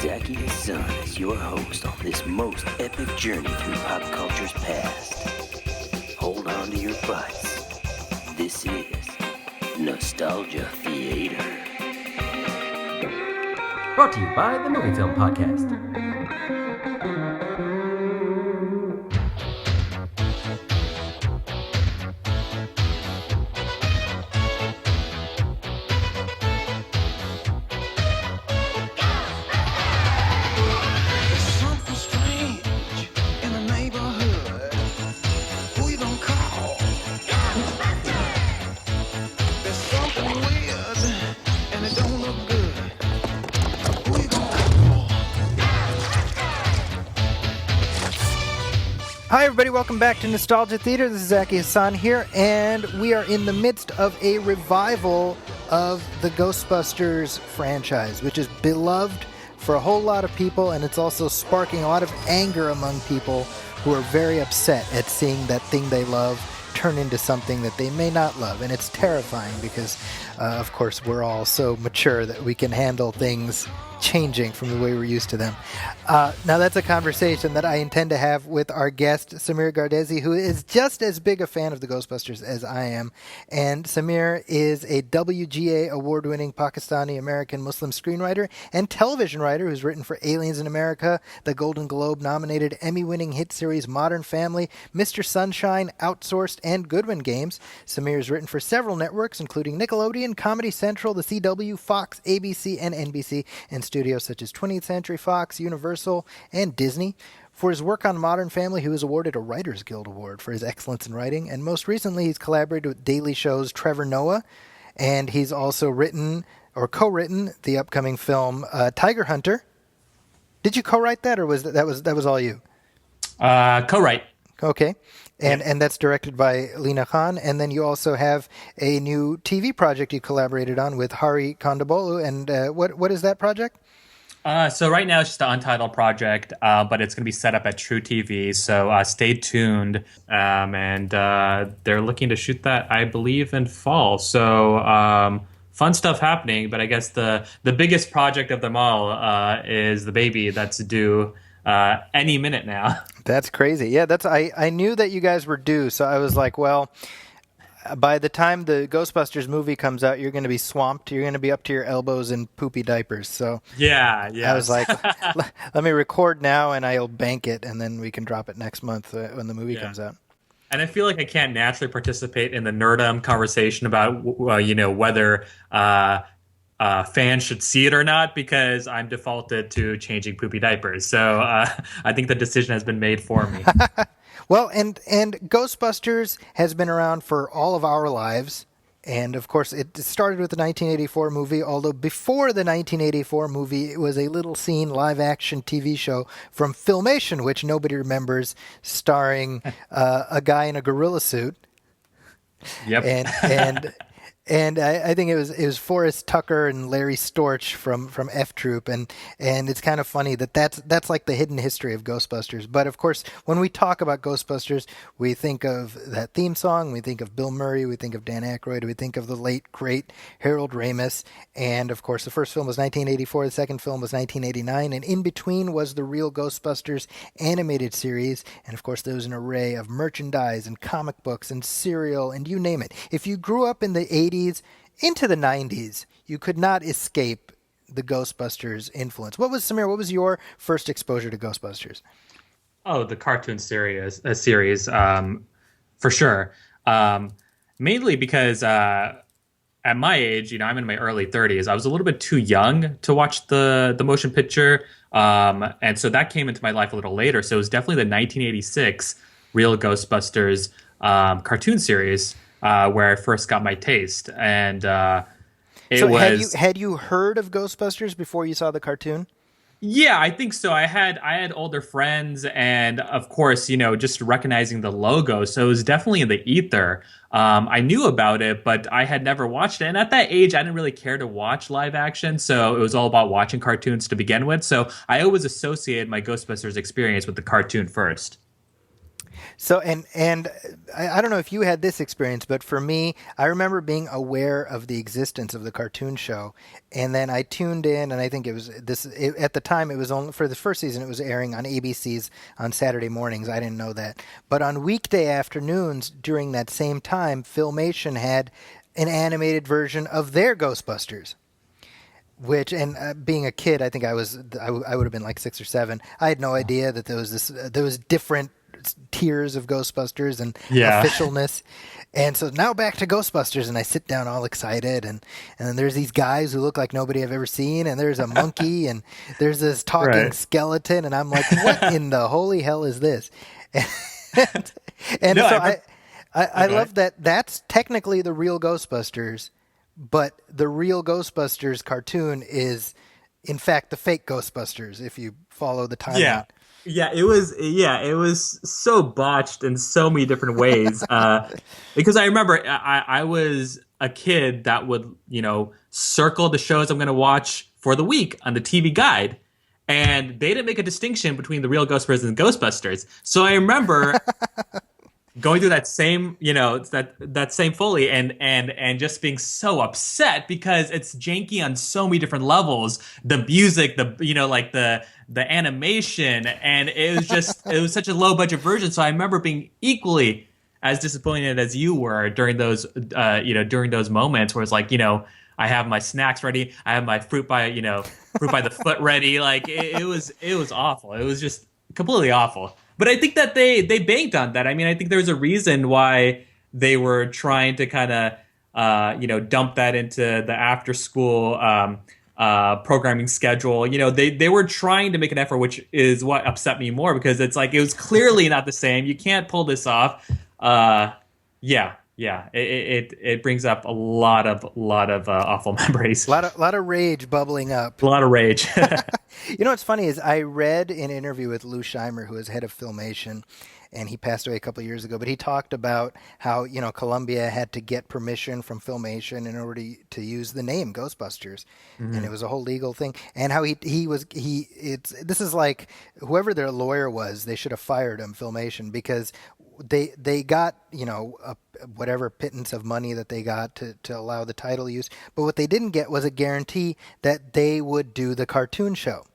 Zaki Hassan is your host on this most epic journey through pop culture's past. Hold on to your butts. This is Nostalgia Theater. Brought to you by the Movie Film Podcast. Hi everybody, welcome back to Nostalgia Theater. This is Zaki Hassan here, and we are in the midst of a revival of the Ghostbusters franchise, which is beloved for a whole lot of people, and it's also sparking a lot of anger among people who are very upset at seeing that thing they love turn into something that they may not love. And it's terrifying because, of course, we're all so mature that we can handle things changing from the way we're used to them. Now, that's a conversation that I intend to have with our guest, Samir Gardezi, who is just as big a fan of the Ghostbusters as I am. And Samir is a WGA award-winning Pakistani-American Muslim screenwriter and television writer who's written for Aliens in America, the Golden Globe-nominated Emmy-winning hit series Modern Family, Mr. Sunshine, Outsourced, and Goodwin Games. Samir has written for several networks, including Nickelodeon, Comedy Central, the CW, Fox, ABC, and NBC, and studios such as 20th Century Fox, Universal, and Disney. For his work on Modern Family, he was awarded a Writers Guild Award for his excellence in writing, and most recently he's collaborated with Daily Show's Trevor Noah, and he's also written or co-written the upcoming film Tiger Hunter. Did you co-write that, or was that was all you? Co-write. Okay. And that's directed by Lena Khan. And then you also have a new TV project you collaborated on with Hari Kondabolu. And what is that project? So right now it's just an untitled project, but it's going to be set up at True TV. So stay tuned. And they're looking to shoot that, I believe, in fall. So fun stuff happening. But I guess the biggest project of them all is the baby that's due any minute now. That's crazy. Yeah, I knew that you guys were due, so I was like, well, by the time the Ghostbusters movie comes out, you're going to be swamped. You're going to be up to your elbows in poopy diapers. So yeah. I was like, let me record now, and I'll bank it, and then we can drop it next month when the movie comes out. And I feel like I can't naturally participate in the nerdum conversation about whether fans should see it or not, because I'm defaulted to changing poopy diapers. So I think the decision has been made for me. Well, and Ghostbusters has been around for all of our lives. And, of course, it started with the 1984 movie, although before the 1984 movie, it was a little-seen live-action TV show from Filmation, which nobody remembers, starring a guy in a gorilla suit. Yep. And I think it was Forrest Tucker and Larry Storch from F Troop, and it's kind of funny that's like the hidden history of Ghostbusters. But of course, when we talk about Ghostbusters, we think of that theme song, we think of Bill Murray, we think of Dan Aykroyd, we think of the late great Harold Ramis, and of course the first film was 1984, the second film was 1989, and in between was the Real Ghostbusters animated series, and of course there was an array of merchandise and comic books and cereal and you name it. If you grew up in the 80s into the 90s, you could not escape the Ghostbusters influence. Samir, what was your first exposure to Ghostbusters? Oh, the cartoon series, for sure. Mainly because at my age, I'm in my early 30s, I was a little bit too young to watch the motion picture. And so that came into my life a little later. So it was definitely the 1986 Real Ghostbusters cartoon series where I first got my taste. And had you heard of Ghostbusters before you saw the cartoon? Yeah, I think so. I had older friends, and of course, just recognizing the logo. So it was definitely in the ether. I knew about it, but I had never watched it. And at that age, I didn't really care to watch live action. So it was all about watching cartoons to begin with. So I always associated my Ghostbusters experience with the cartoon first. So and I don't know if you had this experience, but for me, I remember being aware of the existence of the cartoon show, and then I tuned in, and I think it was at the time it was only for the first season. It was airing on ABC's on Saturday mornings. I didn't know that, but on weekday afternoons during that same time, Filmation had an animated version of their Ghostbusters. Which and being a kid, I think I would have been like 6 or 7. I had no idea that there was different tiers of Ghostbusters and officialness. And so now back to Ghostbusters, and I sit down all excited, and then there's these guys who look like nobody I've ever seen, and there's a monkey, and there's this talking skeleton, and I'm like, what in the holy hell is this? And so I love that that's technically the real Ghostbusters, but the real Ghostbusters cartoon is, in fact, the fake Ghostbusters, if you follow the timeline. Yeah, it was so botched in so many different ways. Because I remember I was a kid that would, circle the shows I'm going to watch for the week on the TV guide. And they didn't make a distinction between the real Ghostbusters and Ghostbusters. So I remember going through that same, that same Foley and just being so upset because it's janky on so many different levels. The music, the animation, and it was such a low budget version. So I remember being equally as disappointed as you were during those, during those moments where it's like, I have my snacks ready, I have my fruit by the foot ready. Like it was awful. It was just completely awful. But I think that they banked on that. I mean, I think there's a reason why they were trying to kind of, dump that into the after school programming schedule. They were trying to make an effort, which is what upset me more because it's like it was clearly not the same. You can't pull this off. It brings up a lot of awful memories. A lot of rage bubbling up. A lot of rage. What's funny is I read an interview with Lou Scheimer, who is head of Filmation, and he passed away a couple of years ago. But he talked about how Columbia had to get permission from Filmation in order to use the name Ghostbusters, and it was a whole legal thing. And how this is like whoever their lawyer was, they should have fired him, Filmation, because they got whatever pittance of money that they got to allow the title use, but what they didn't get was a guarantee that they would do the cartoon show.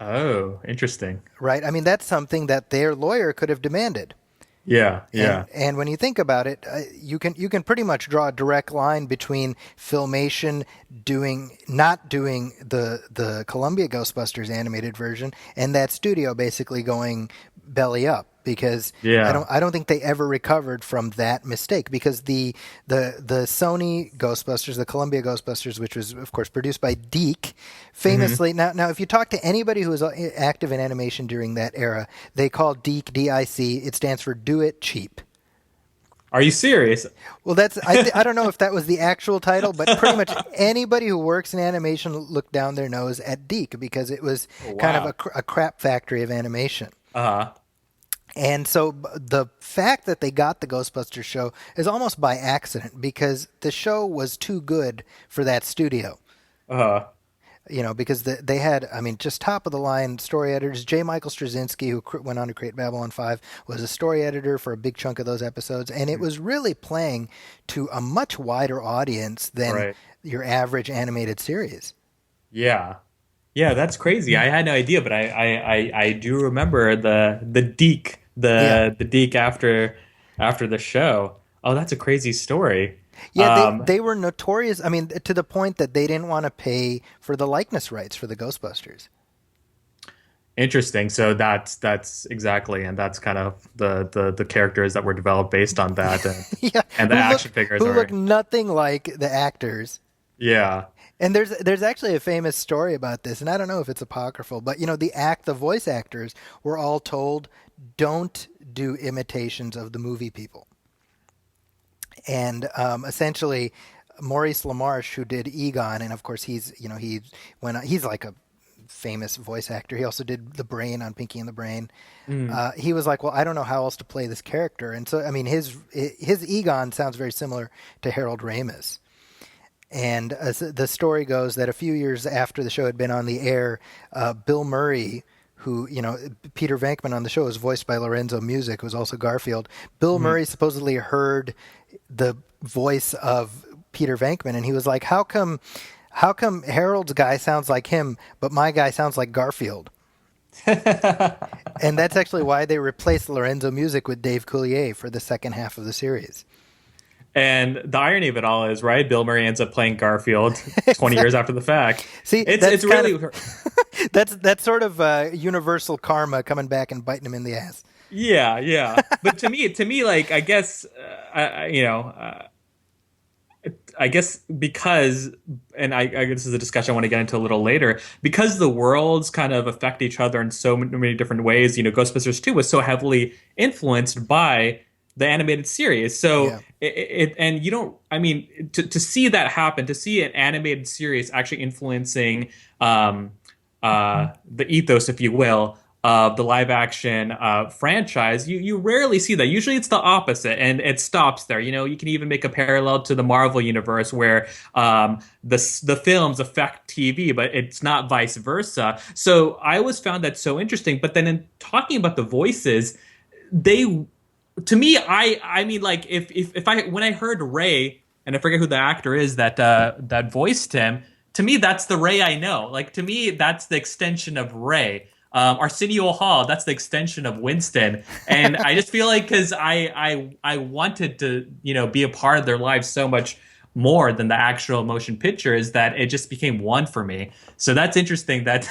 Oh, interesting. Right? I mean, that's something that their lawyer could have demanded. Yeah. And when you think about it, you can pretty much draw a direct line between Filmation not doing the Columbia Ghostbusters animated version and that studio basically going belly up. Because I don't think they ever recovered from that mistake, because the Sony Ghostbusters, the Columbia Ghostbusters, which was of course produced by DiC, famously now if you talk to anybody who was active in animation during that era, they call DiC D-I-C. It stands for Do It Cheap. Are you serious? Well, I don't know if that was the actual title, but pretty much anybody who works in animation looked down their nose at DiC because it was kind of a crap factory of animation. And so the fact that they got the Ghostbusters show is almost by accident, because the show was too good for that studio. Because they had, just top of the line story editors. J. Michael Straczynski, who went on to create Babylon 5, was a story editor for a big chunk of those episodes. And it was really playing to a much wider audience than your average animated series. Yeah. Yeah, that's crazy. I had no idea, but I do remember the DiC, the DiC after the show. Oh, that's a crazy story. Yeah, they were notorious. To the point that they didn't want to pay for the likeness rights for the Ghostbusters. Interesting. So that's exactly, and that's kind of the characters that were developed based on that, and, and the action figures who look nothing like the actors. Yeah. And there's actually a famous story about this, and I don't know if it's apocryphal, but the voice actors were all told, don't do imitations of the movie people. And essentially, Maurice LaMarche, who did Egon, and of course he's like a famous voice actor. He also did the Brain on Pinky and the Brain. He was like, well, I don't know how else to play this character, and so his Egon sounds very similar to Harold Ramis. And the story goes that a few years after the show had been on the air, Bill Murray, who, Peter Venkman on the show was voiced by Lorenzo Music, who's also Garfield. Bill Murray supposedly heard the voice of Peter Venkman, and he was like, how come Harold's guy sounds like him, but my guy sounds like Garfield? And that's actually why they replaced Lorenzo Music with Dave Coulier for the second half of the series. And the irony of it all is, right, Bill Murray ends up playing Garfield 20 years after the fact. See, it's really... that's sort of universal karma coming back and biting him in the ass. Yeah. But to me, like, I guess, I guess because, and I guess this is a discussion I want to get into a little later, because the worlds kind of affect each other in so many different ways. Ghostbusters 2 was so heavily influenced by the animated series. So to see that happen, to see an animated series actually influencing the ethos, if you will, of the live action franchise, you rarely see that. Usually it's the opposite, and it stops there. You can even make a parallel to the Marvel universe where the films affect TV, but it's not vice versa. So I always found that so interesting. But then in talking about the voices, to me, I mean, like, when I heard Ray, and I forget who the actor is that voiced him, to me that's the Ray I know. Like, to me, that's the extension of Ray. Arsenio Hall, that's the extension of Winston. And I just feel like, because I wanted to, be a part of their lives so much more than the actual motion picture, is that it just became one for me. So that's interesting that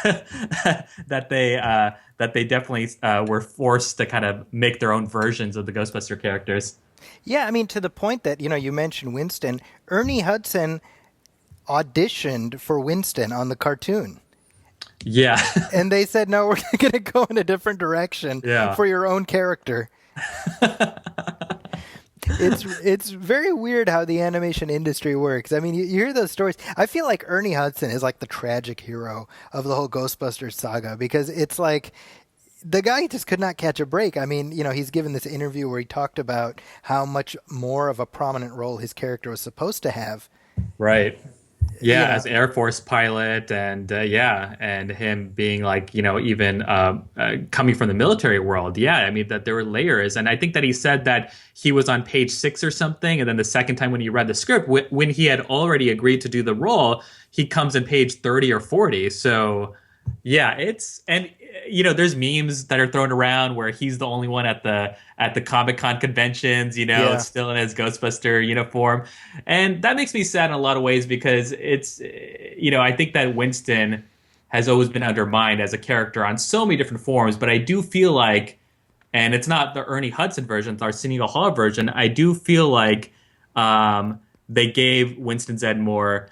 that they definitely were forced to kind of make their own versions of the Ghostbuster characters. Yeah, I mean, to the point that, you mentioned Winston. Ernie Hudson auditioned for Winston on the cartoon. Yeah. And they said, no, we're going to go in a different direction for your own character. It's very weird how the animation industry works. I mean, you hear those stories. I feel like Ernie Hudson is like the tragic hero of the whole Ghostbusters saga, because it's like the guy just could not catch a break. I mean, he's given this interview where he talked about how much more of a prominent role his character was supposed to have. Right. Yeah, as Air Force pilot, and and him being like, even coming from the military world. Yeah, I mean, that there were layers. And I think that he said that he was on page 6 or something. And then the second time when he read the script, when he had already agreed to do the role, he comes in page 30 or 40. So yeah, there's memes that are thrown around where he's the only one at the Comic-Con conventions, still in his Ghostbuster uniform. And that makes me sad in a lot of ways, because it's, I think that Winston has always been undermined as a character on so many different forms. But I do feel like, and it's not the Ernie Hudson version, it's our Arsenio Hall version, I do feel like they gave Winston Zeddemore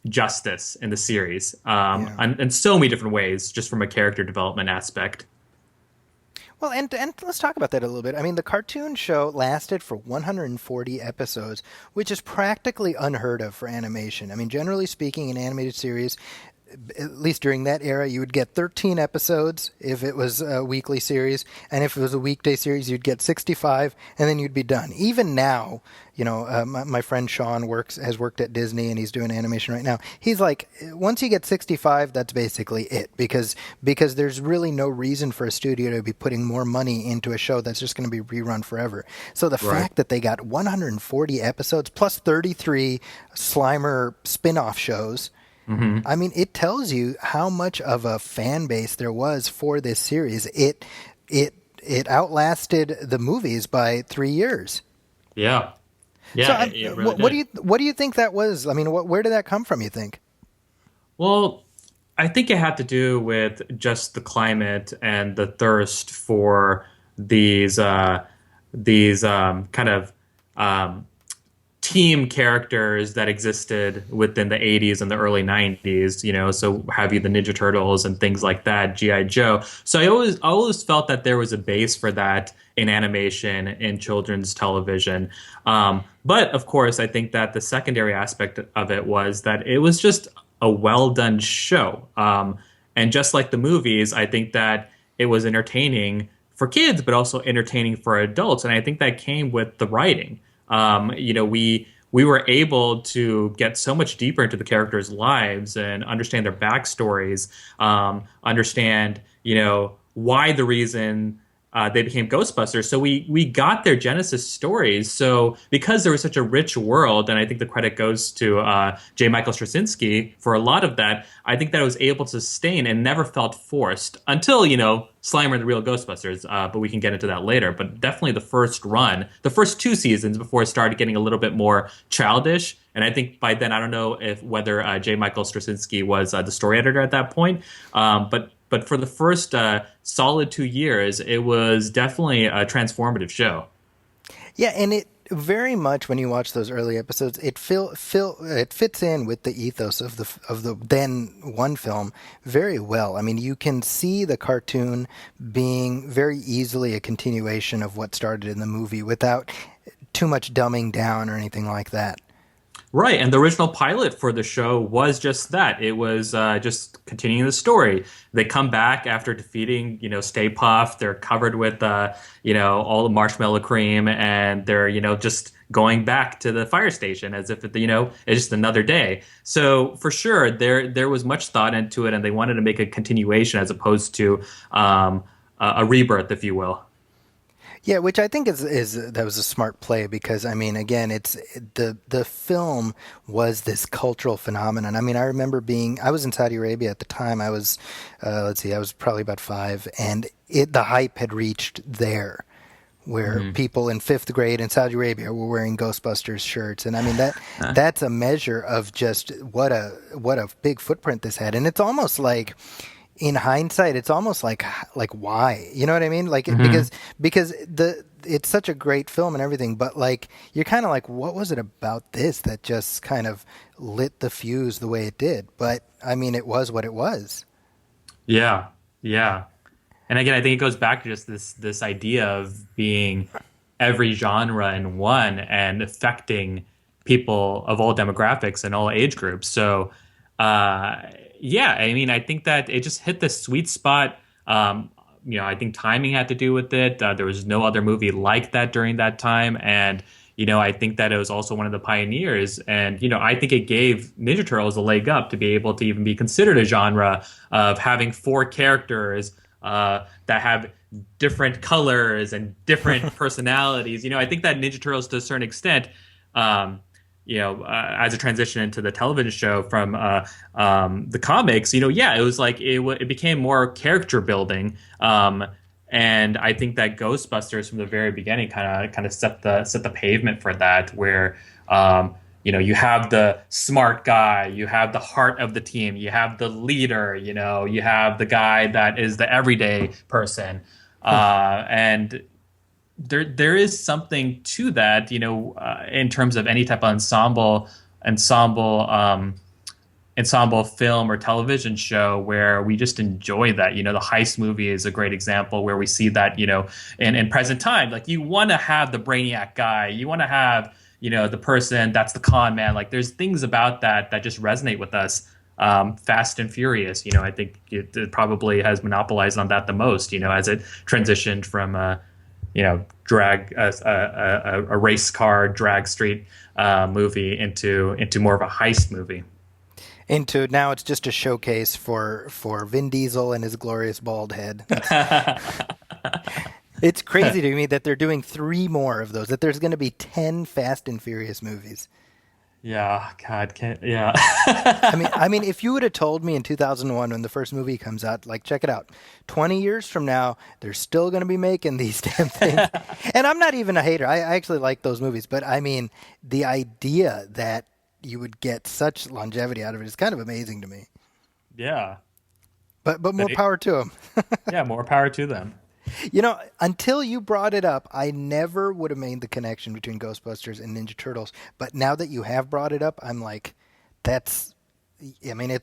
justice in the series in so many different ways, just from a character development aspect. Well, and let's talk about that a little bit. I mean, the cartoon show lasted for 140 episodes, which is practically unheard of for animation. I mean, generally speaking, an animated series, at least during that era, you would get 13 episodes if it was a weekly series, and if it was a weekday series, you'd get 65, and then you'd be done. Even now, my friend Sean has worked at Disney, and he's doing animation right now. He's like, once you get 65, that's basically it, because there's really no reason for a studio to be putting more money into a show that's just going to be rerun forever. So the fact that they got 140 episodes plus 33 Slimer spin-off shows, I mean, it tells you how much of a fan base there was for this series. It outlasted the movies by 3 years. Yeah. So, it really what do you think that was? I mean, where did that come from, you think? Well, I think it had to do with just the climate and the thirst for these kind of team characters that existed within the 80s and the early 90s, so have you the Ninja Turtles and things like that, G.I. Joe. So I always felt that there was a base for that in animation, in children's television. But of course, I think that the secondary aspect of it was that it was just a well-done show. And just like the movies, I think that it was entertaining for kids, but also entertaining for adults. And I think that came with the writing. We we were able to get so much deeper into the characters' lives and understand their backstories, understand, why the reason they became Ghostbusters. So we got their Genesis stories. So because there was such a rich world, and I think the credit goes to J. Michael Straczynski for a lot of that, I think that it was able to sustain and never felt forced until, Slimer and the Real Ghostbusters. But we can get into that later. But definitely the first run, the first 2 seasons before it started getting a little bit more childish. And I think by then, I don't know whether J. Michael Straczynski was the story editor at that point. But for the first solid 2 years, it was definitely a transformative show. Yeah, and it very much, when you watch those early episodes, it fits in with the ethos of the then one film very well. I mean, you can see the cartoon being very easily a continuation of what started in the movie without too much dumbing down or anything like that. Right, and the original pilot for the show was just that. It was just continuing the story. They come back after defeating, Stay Puft. They're covered with, all the marshmallow cream, and they're, just going back to the fire station as if, it's just another day. So for sure, there was much thought into it, and they wanted to make a continuation as opposed to a rebirth, if you will. Yeah, which I think is that was a smart play because, I mean, again, it's the film was this cultural phenomenon. I mean, I remember I was in Saudi Arabia at the time. I was, I was probably about 5, and the hype had reached there, where people in 5th grade in Saudi Arabia were wearing Ghostbusters shirts, and I mean that's a measure of just what a big footprint this had, and it's almost like, in hindsight, it's almost like why? You know what I mean? Like because it's such a great film and everything, but like you're kind of like, what was it about this that just kind of lit the fuse the way it did? But I mean, it was what it was. Yeah. And again, I think it goes back to just this idea of being every genre in one and affecting people of all demographics and all age groups. So yeah, I mean, I think that it just hit the sweet spot. I think timing had to do with it. There was no other movie like that during that time. And, I think that it was also one of the pioneers. And, I think it gave Ninja Turtles a leg up to be able to even be considered a genre of having 4 characters that have different colors and different personalities. I think that Ninja Turtles, to a certain extent, as a transition into the television show from the comics, it was like it became more character building, and I think that Ghostbusters from the very beginning kind of set the pavement for that, where you have the smart guy, you have the heart of the team, you have the leader, you have the guy that is the everyday person, and there is something to that, in terms of any type of ensemble film or television show where we just enjoy that. The Heist movie is a great example where we see that, in present time. Like, you want to have the brainiac guy, you want to have, the person that's the con man. Like, there's things about that just resonate with us. Fast and Furious, I think it probably has monopolized on that the most, as it transitioned from drag a race car drag street movie into more of a heist movie. Into now it's just a showcase for Vin Diesel and his glorious bald head. It's crazy to me that they're doing 3 more of those. That there's going to be 10 Fast and Furious movies. Yeah, God, yeah. I mean, if you would have told me in 2001 when the first movie comes out, like, check it out, 20 years from now, they're still going to be making these damn things. And I'm not even a hater. I actually like those movies. But, I mean, the idea that you would get such longevity out of it is kind of amazing to me. Yeah. But more power to them. Yeah, more power to them. Until you brought it up, I never would have made the connection between Ghostbusters and Ninja Turtles. But now that you have brought it up, I'm like, it's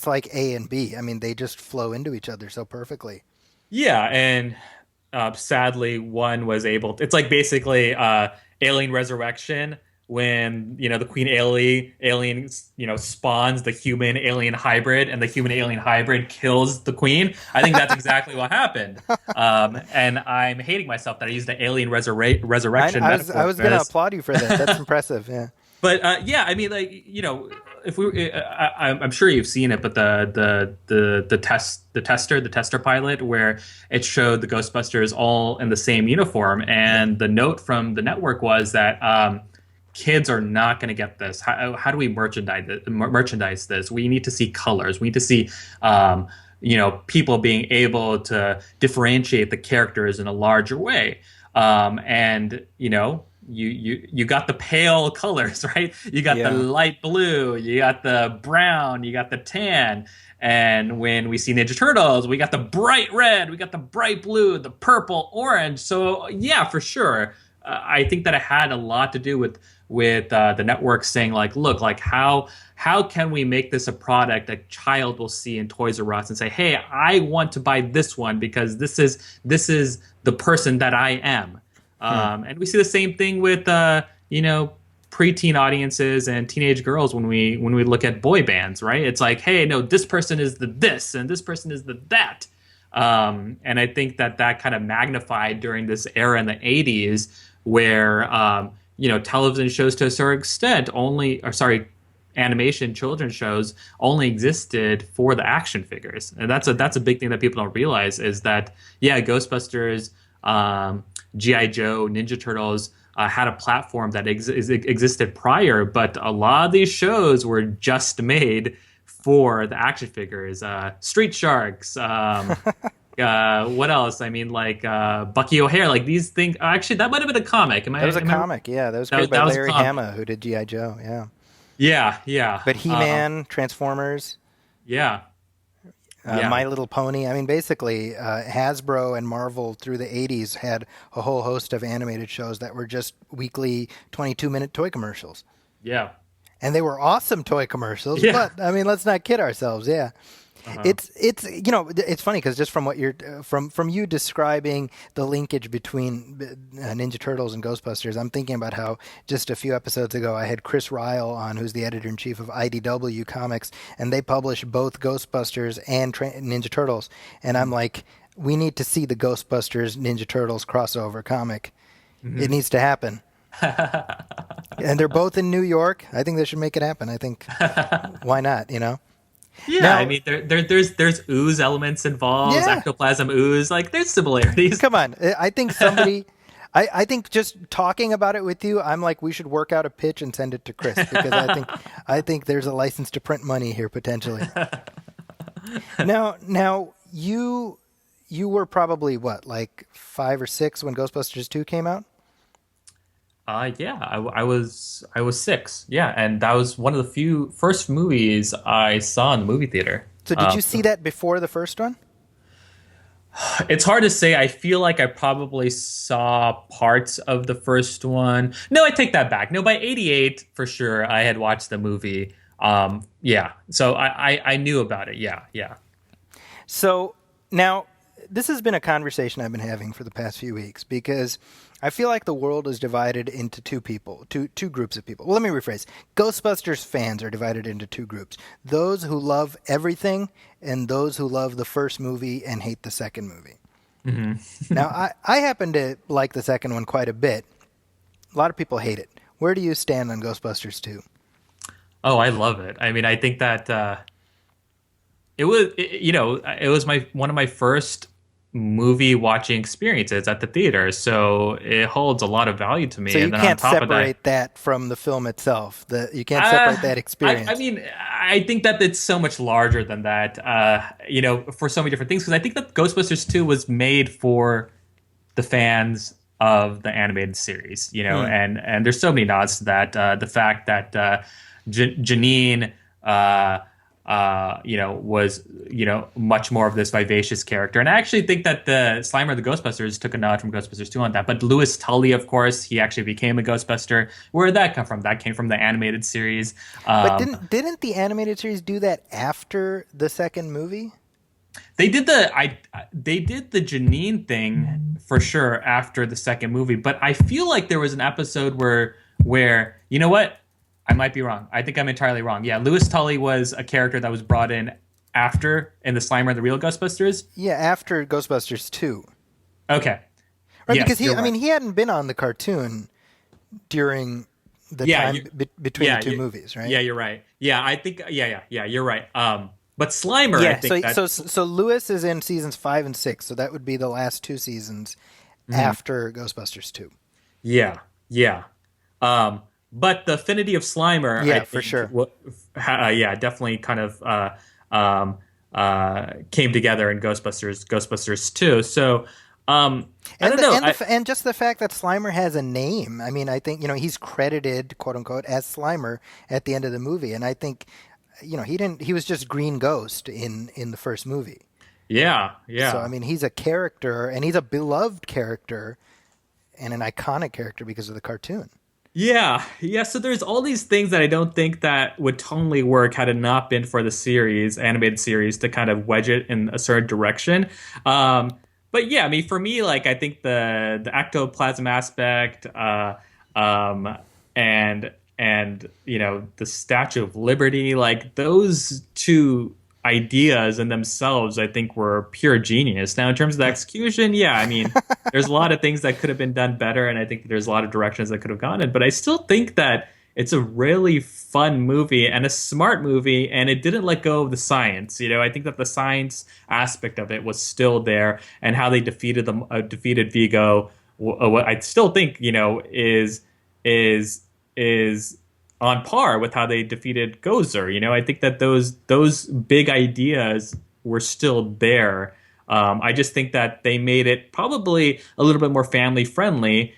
like A and B. I mean, they just flow into each other so perfectly. Yeah, and sadly, one was able to, it's like basically Alien Resurrection, when the Queen alien spawns the human alien hybrid, and the human alien hybrid kills the Queen. I think that's exactly what happened. And I'm hating myself that I used the Alien Resurrection. I was going to applaud you for that. That's impressive. Yeah. yeah, I mean, like, if I'm sure you've seen it, but the tester pilot, where it showed the Ghostbusters all in the same uniform, and the note from the network was that kids are not going to get this. How do we merchandise this? We need to see colors. We need to see people being able to differentiate the characters in a larger way. And you got the pale colors, right? You got the light blue, you got the brown, you got the tan. And when we see Ninja Turtles, we got the bright red, we got the bright blue, the purple, orange. So yeah, for sure. I think that it had a lot to do with the network saying, like, look, like how can we make this a product a child will see in Toys R Us and say, hey, I want to buy this one because this is the person that I am. And we see the same thing with preteen audiences and teenage girls when we look at boy bands, right? It's like, hey, no, this person is the this and this person is the that. And I think that kind of magnified during this era in the 80s where television shows to a certain extent animation children's shows only existed for the action figures. And that's a big thing that people don't realize is that, yeah, Ghostbusters, G.I. Joe, Ninja Turtles had a platform that existed prior, but a lot of these shows were just made for the action figures. Street Sharks, what else? I mean, like Bucky O'Hare, like these things. Actually, that might have been a comic. That was a comic, yeah. That was created by Larry Hama, who did G.I. Joe, yeah. Yeah. But He-Man, Transformers. Yeah. My Little Pony. I mean, basically, Hasbro and Marvel through the 80s had a whole host of animated shows that were just weekly 22-minute toy commercials. Yeah. And they were awesome toy commercials, but, I mean, let's not kid ourselves, yeah. Uh-huh. It's funny because just from what you're from you describing the linkage between Ninja Turtles and Ghostbusters, I'm thinking about how just a few episodes ago I had Chris Ryle on, who's the editor-in-chief of IDW Comics, and they publish both Ghostbusters and Ninja Turtles, and I'm like, we need to see the Ghostbusters Ninja Turtles crossover comic. Mm-hmm. It needs to happen. And they're both in New York. I think they should make it happen. I think why not? Yeah, now, I mean, there's ooze elements involved, ectoplasm ooze. Like, there's similarities. Come on, I think I think just talking about it with you, I'm like, we should work out a pitch and send it to Chris because I think there's a license to print money here potentially. Now you were probably what, like 5 or 6 when Ghostbusters 2 came out? Yeah, I was 6. Yeah, and that was one of the first movies I saw in the movie theater. So did you see that before the first one? It's hard to say. I feel like I probably saw parts of the first one. No, I take that back. No, by 88, for sure, I had watched the movie. Yeah, so I knew about it. Yeah. So now, this has been a conversation I've been having for the past few weeks because I feel like the world is divided into two groups of people. Well, let me rephrase. Ghostbusters fans are divided into 2 groups. Those who love everything and those who love the first movie and hate the second movie. Mm-hmm. Now, I happen to like the second one quite a bit. A lot of people hate it. Where do you stand on Ghostbusters 2? Oh, I love it. I mean, I think that it was one of my first movie watching experiences at the theater, so it holds a lot of value to me. So you can't separate that from the film itself. You can't separate that experience. I mean, I think that it's so much larger than that. For so many different things. Because I think that Ghostbusters 2 was made for the fans of the animated series. And there's so many nods to that. The fact that Janine was, much more of this vivacious character. And I actually think that the Slimer of the Ghostbusters took a nod from Ghostbusters 2 on that. But Louis Tully, of course, he actually became a Ghostbuster. Where did that come from? That came from the animated series. But didn't the animated series do that after the second movie? They did the Janine thing for sure after the second movie. But I feel like there was an episode where you know what? I might be wrong. I think I'm entirely wrong. Yeah, Louis Tully was a character that was brought in after in the Slimer and the Real Ghostbusters. Yeah, after Ghostbusters 2. Okay. Right, yes, because he hadn't been on the cartoon during the Yeah, time between yeah, the two movies, right? yeah, you're right. Yeah, I think yeah, you're right. But Slimer, I Yeah. think that So Lewis is in seasons 5 and 6. So that would be the last two seasons Mhm. after Ghostbusters 2. Yeah, yeah. But the affinity of Slimer, I Yeah, for think, sure. yeah, definitely kind of um, came together in Ghostbusters 2. So I And don't know. and just the fact that Slimer has a name. I mean, I think he's credited, quote unquote, as Slimer at the end of the movie, and I think he was just Green Ghost in the first movie. Yeah, So I yeah. mean, he's a character, and he's a beloved character and an iconic character because of the cartoon. Yeah, yeah. So there's all these things that I don't think that would totally work had it not been for the animated series, to kind of wedge it in a certain direction. But yeah, I mean, for me, like I think the ectoplasm aspect, um, and the Statue of Liberty, like those two ideas in themselves, I think were pure genius. Now, in terms of the execution, yeah, I mean, there's a lot of things that could have been done better, and I think there's a lot of directions that could have gone in. But I still think that it's a really fun movie and a smart movie, and it didn't let go of the science. I think that the science aspect of it was still there, and how they defeated Vigo. What I still think is on par with how they defeated Gozer. I think that those big ideas were still there. I just think that they made it probably a little bit more family friendly,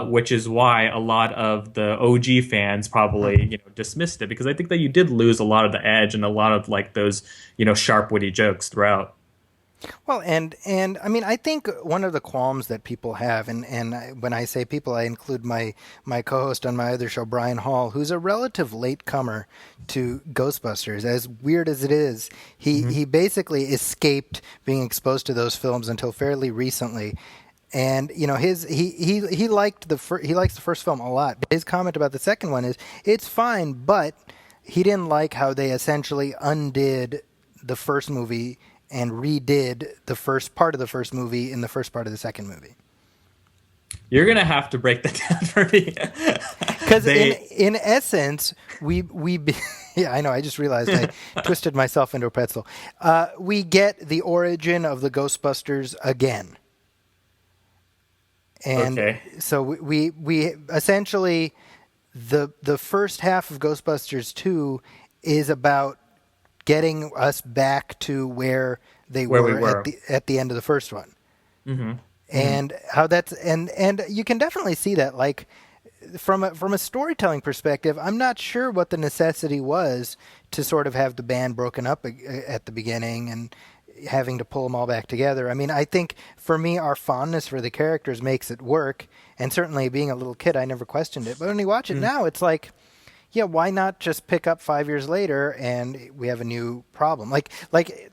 which is why a lot of the OG fans probably dismissed it, because I think that you did lose a lot of the edge and a lot of like those sharp, witty jokes throughout. Well, and I mean, I think one of the qualms that people have, when I say people, I include my co-host on my other show, Brian Hall, who's a relative latecomer to Ghostbusters. As weird as it is, he basically escaped being exposed to those films until fairly recently. And he liked he likes the first film a lot. But his comment about the second one is it's fine, but he didn't like how they essentially undid the first movie and redid the first part of the first movie in the first part of the second movie. You're gonna have to break that down for me. Because in essence, we yeah, I know. I just realized I twisted myself into a pretzel. We get the origin of the Ghostbusters again, and Okay. so we essentially the first half of Ghostbusters 2 is about getting us back to where they Where we were were. at the end of the first one. Mm-hmm. And how that's and you can definitely see that, like, from a storytelling perspective, I'm not sure what the necessity was to sort of have the band broken up at the beginning and having to pull them all back together. I mean, I think for me, our fondness for the characters makes it work, and certainly being a little kid, I never questioned it. But when you watch it now, it's like, yeah, why not just pick up 5 years later and we have a new problem? Like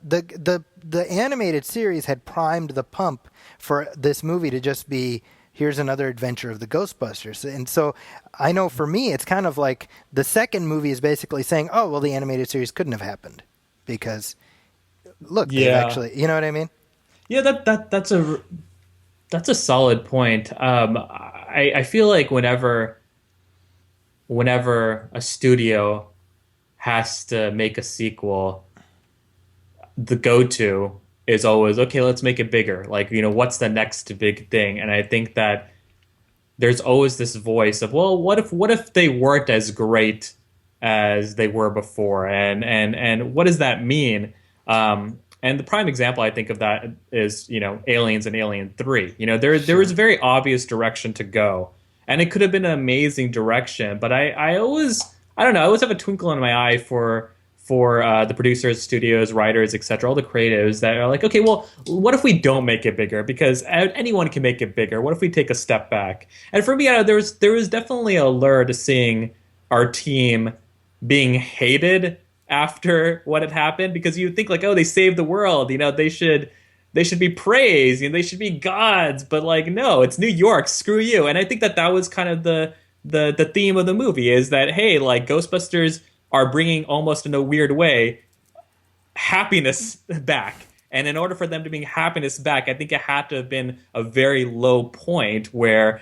the animated series had primed the pump for this movie to just be, here's another adventure of the Ghostbusters. And so I know for me, it's kind of like the second movie is basically saying, oh, well, the animated series couldn't have happened because look, they've Yeah. actually, you know what I mean? Yeah, that's a solid point. I feel like whenever a studio has to make a sequel, the go-to is always, okay, let's make it bigger. Like, what's the next big thing? And I think that there's always this voice of, well, what if they weren't as great as they were before? And what does that mean? And the prime example I think of that is, Aliens and Alien 3. There was a very obvious direction to go, and it could have been an amazing direction. But I don't know, I always have a twinkle in my eye for the producers, studios, writers, etc., all the creatives that are like, okay, well, what if we don't make it bigger? Because anyone can make it bigger. What if we take a step back? And for me, there was definitely a lure to seeing our team being hated after what had happened, because you think like, oh, they saved the world, they should be praised, they should be gods, but like, no, it's New York, screw you. And I think that was kind of the theme of the movie, is that, hey, like, Ghostbusters are bringing, almost in a weird way, happiness back. And in order for them to bring happiness back, I think it had to have been a very low point where,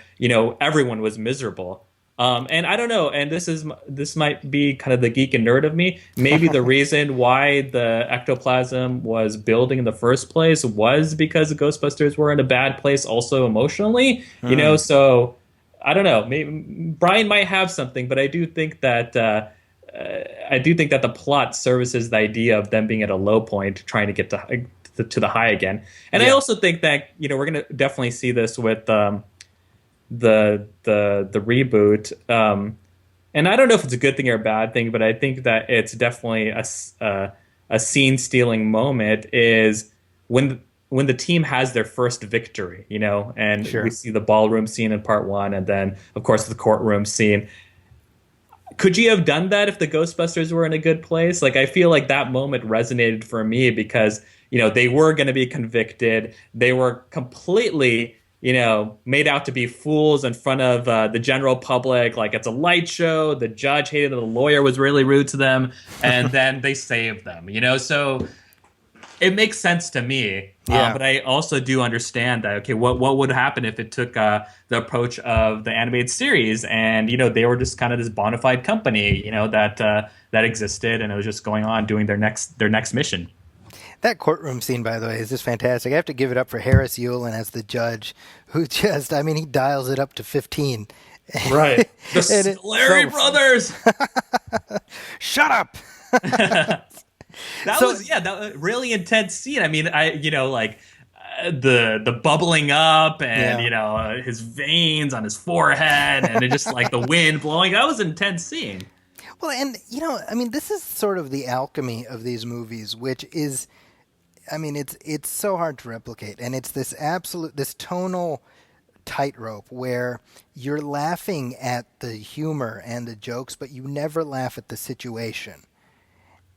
everyone was miserable. And I don't know, and this might be kind of the geek and nerd of me. Maybe the reason why the ectoplasm was building in the first place was because the Ghostbusters were in a bad place, also emotionally. So I don't know. Maybe Brian might have something, but I do think that the plot services the idea of them being at a low point, trying to get to the high again. And I also think that we're going to definitely see this with the reboot. And I don't know if it's a good thing or a bad thing, but I think that it's definitely a scene stealing moment is when the team has their first victory, and we see the ballroom scene in part 1, and then of course the courtroom scene. Could you have done that if the Ghostbusters were in a good place? Like, I feel like that moment resonated for me because, they were going to be convicted. They were completely, made out to be fools in front of the general public. Like, it's a light show. The judge hated them. The lawyer was really rude to them. And then they saved them, So it makes sense to me. But I also do understand that, okay, what would happen if it took the approach of the animated series and, they were just kind of this bona fide company, that existed and it was just going on doing their next mission. That courtroom scene, by the way, is just fantastic. I have to give it up for Harris Yulin as the judge, who just, he dials it up to 15. Right. The Scolari brothers! Shut up! That was really intense scene. The bubbling up and his veins on his forehead and it just like the wind blowing. That was an intense scene. Well, and this is sort of the alchemy of these movies, which is, it's so hard to replicate, and it's this tonal tightrope where you're laughing at the humor and the jokes, but you never laugh at the situation.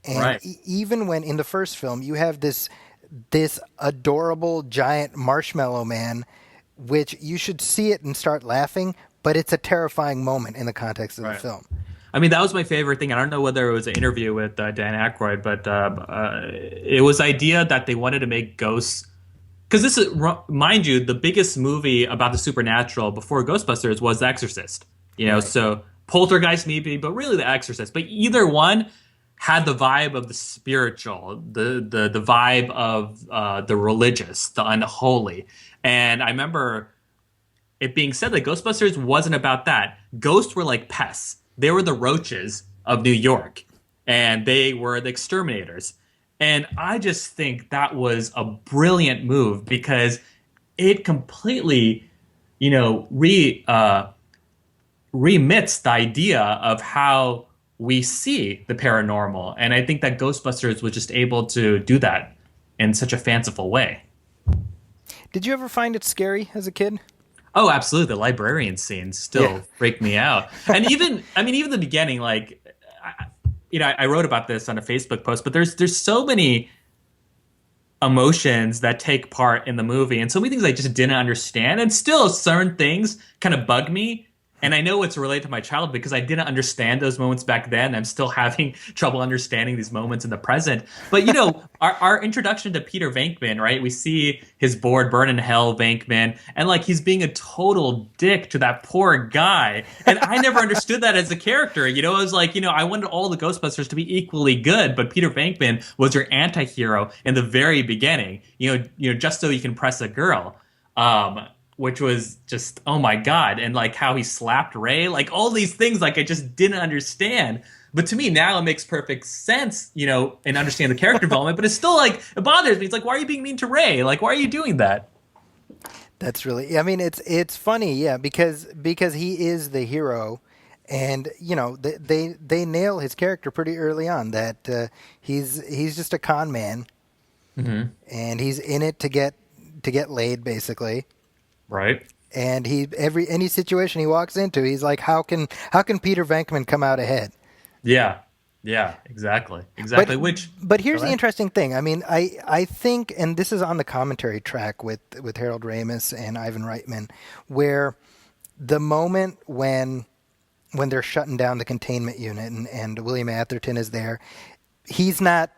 And even when in the first film you have this adorable giant marshmallow man, which you should see it and start laughing, but it's a terrifying moment in the context of the film. That was my favorite thing. I don't know whether it was an interview with Dan Aykroyd, but it was the idea that they wanted to make ghosts. Because this is, mind you, the biggest movie about the supernatural before Ghostbusters was The Exorcist. So Poltergeist maybe, but really The Exorcist. But either one had the vibe of the spiritual, the vibe of the religious, the unholy. And I remember it being said that Ghostbusters wasn't about that. Ghosts were like pests. They were the roaches of New York, and they were the exterminators. And I just think that was a brilliant move because it completely, remits the idea of how we see the paranormal. And I think that Ghostbusters was just able to do that in such a fanciful way. Did you ever find it scary as a kid? Oh, absolutely. The librarian scene still freaked me out. And even the beginning, like, I wrote about this on a Facebook post, but there's so many emotions that take part in the movie and so many things I just didn't understand. And still certain things kind of bug me. And I know it's related to my childhood because I didn't understand those moments back then. I'm still having trouble understanding these moments in the present. But, our introduction to Peter Venkman, right? We see his board burn in hell, Venkman, and like he's being a total dick to that poor guy. And I never understood that as a character. It was like, I wanted all the Ghostbusters to be equally good, but Peter Venkman was your anti-hero in the very beginning, just so you can impress a girl. Which was just, oh my God. And like how he slapped Ray, like all these things, like I just didn't understand. But to me now it makes perfect sense, and understand the character development, but it's still like, it bothers me. It's like, why are you being mean to Ray? Like, why are you doing that? That's really, it's funny. Because he is the hero and, they nail his character pretty early on that he's just a con man and he's in it to get laid basically. Right. And any situation he walks into, he's like, how can Peter Venkman come out ahead? Yeah, exactly. But here's the interesting thing. I think, and this is on the commentary track with Harold Ramis and Ivan Reitman, where the moment when they're shutting down the containment unit and William Atherton is there, he's not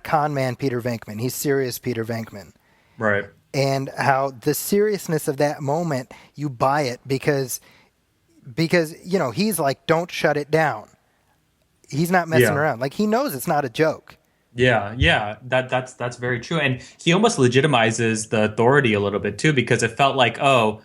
con man Peter Venkman. He's serious Peter Venkman. Right. And how the seriousness of that moment, you buy it because because, he's like, don't shut it down. He's not messing around. Like, he knows it's not a joke. Yeah, that's very true. And he almost legitimizes the authority a little bit too, because it felt like, oh,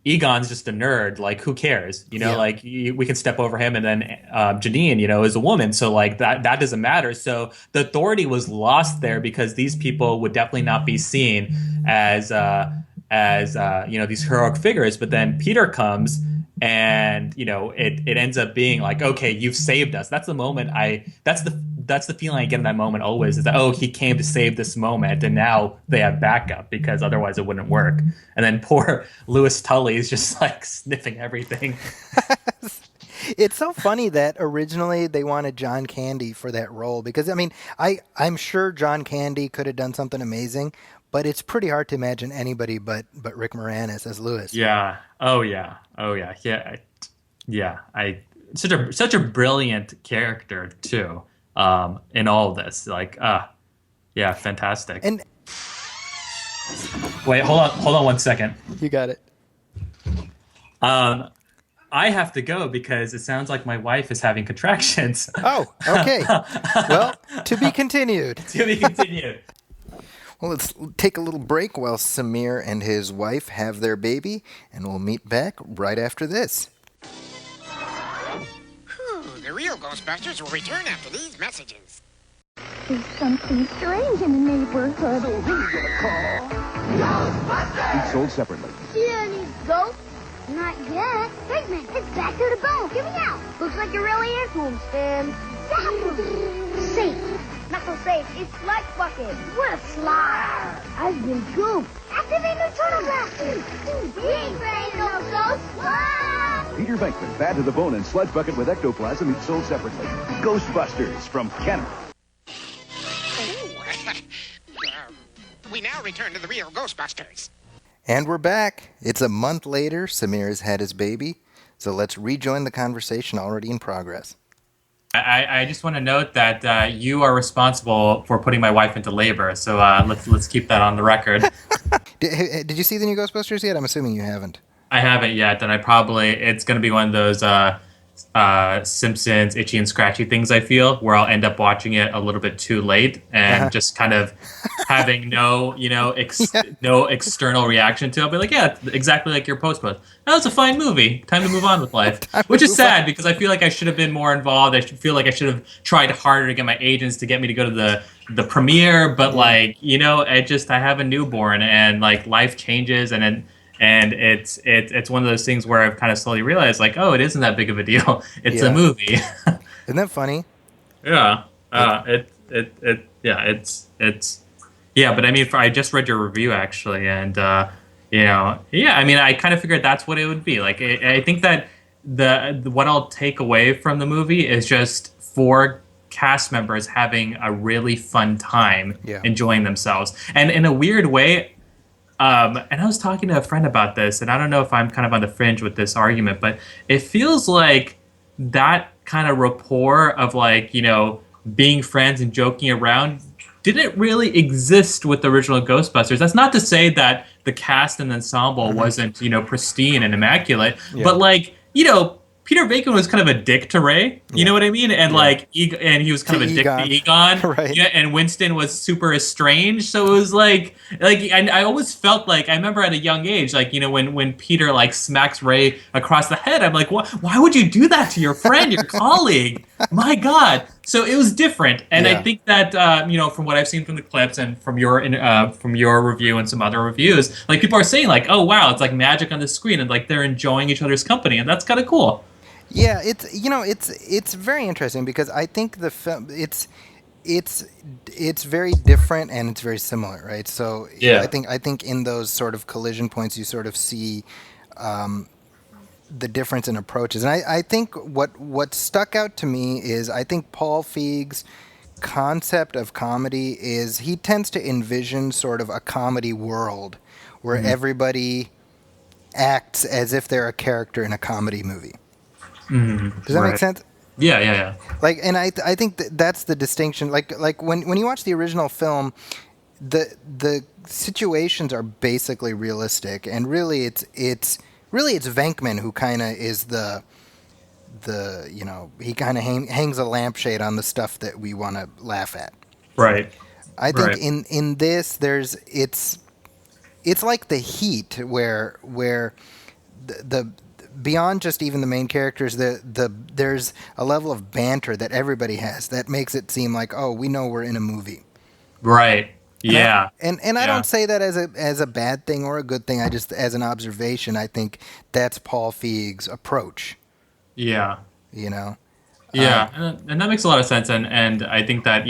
Egon's just a nerd. Like, who cares? Like we can step over him, and then Janine, is a woman, so like that doesn't matter. So the authority was lost there because these people would definitely not be seen as these heroic figures. But then Peter comes, and it ends up being like, okay, you've saved us. That's the moment that's the feeling I get in that moment always, is that, oh, he came to save this moment, and now they have backup, because otherwise it wouldn't work. And then poor Louis Tully is just like sniffing everything. It's so funny that originally they wanted John Candy for that role, because I'm sure John Candy could have done something amazing, but it's pretty hard to imagine anybody but Rick Moranis as Louis. Yeah. Oh yeah. Such a brilliant character too. In all this, like, yeah, fantastic. And wait, hold on 1 second. You got it. I have to go because it sounds like my wife is having contractions. Oh, okay. Well, to be continued. To be continued. Well, let's take a little break while Samir and his wife have their baby, and we'll meet back right after this. The real Ghostbusters will return after these messages. There's something strange in the neighborhood. So who are you gonna call? Ghostbusters! Each sold separately. See any ghosts? Not yet. Pigman, it's back to the bone. Give me out. Looks like it really is home, Stan. Safe. Not so safe. It's Sludge Bucket. What a slide. I've been gooped. Activate the turtle blaster. We ain't afraid no ghosts. Wow. Peter Venkman, Bad to the Bone, and Sludge Bucket with ectoplasm, each sold separately. Ghostbusters from Kenner. We now return to the real Ghostbusters. And we're back. It's a month later. Samir has had his baby. So let's rejoin the conversation already in progress. I just want to note that you are responsible for putting my wife into labor. So let's keep that on the record. Did you see the new Ghostbusters yet? I'm assuming you haven't. I haven't yet, and it's going to be one of those Simpsons itchy and scratchy things, I feel, where I'll end up watching it a little bit too late and just kind of having no external reaction to it. I'll be like, yeah, exactly like your post. That was a fine movie. Time to move on with life. Which is sad, because I feel like I should have been more involved. I feel like I should have tried harder to get my agents to get me to go to the premiere. But I have a newborn, and like life changes, and it's one of those things where I've kind of slowly realized, like, oh, it isn't that big of a deal. It's a movie. Isn't that funny? Yeah. But I just read your review actually, and I kind of figured that's what it would be. Like, I think that what I'll take away from the movie is just 4 cast members having a really fun time enjoying themselves, and in a weird way. And I was talking to a friend about this, and I don't know if I'm kind of on the fringe with this argument, but it feels like that kind of rapport of being friends and joking around didn't really exist with the original Ghostbusters. That's not to say that the cast and ensemble wasn't, pristine and immaculate, but Peter Venkman was kind of a dick to Ray, you know what I mean? And and he was kind of a dick to Egon. Right. Yeah, and Winston was super estranged. So it was I always felt like, I remember at a young age, when Peter smacks Ray across the head, I'm like, why would you do that to your friend, your colleague? My God. So it was different. And I think that, from what I've seen from the clips and from your review and some other reviews, people are saying oh, wow, it's like magic on the screen, and they're enjoying each other's company. And that's kind of cool. Yeah, it's very interesting, because I think the film it's very different and it's very similar, right? So I think in those sort of collision points you sort of see the difference in approaches, and I think what stuck out to me is, I think Paul Feig's concept of comedy is, he tends to envision sort of a comedy world where everybody acts as if they're a character in a comedy movie. Does that make sense? Yeah. And I think that's the distinction. Like when you watch the original film, the situations are basically realistic, and really it's Really, it's Venkman who kind of is he kind of hangs a lampshade on the stuff that we want to laugh at. Right. I think Right. in this it's like the Heat where the beyond just even the main characters, there's a level of banter that everybody has that makes it seem like, oh, we know we're in a movie. Right. Yeah. And I don't say that as a bad thing or a good thing. I just, as an observation, I think that's Paul Feig's approach. Yeah. You know. Yeah, and that makes a lot of sense, and I think that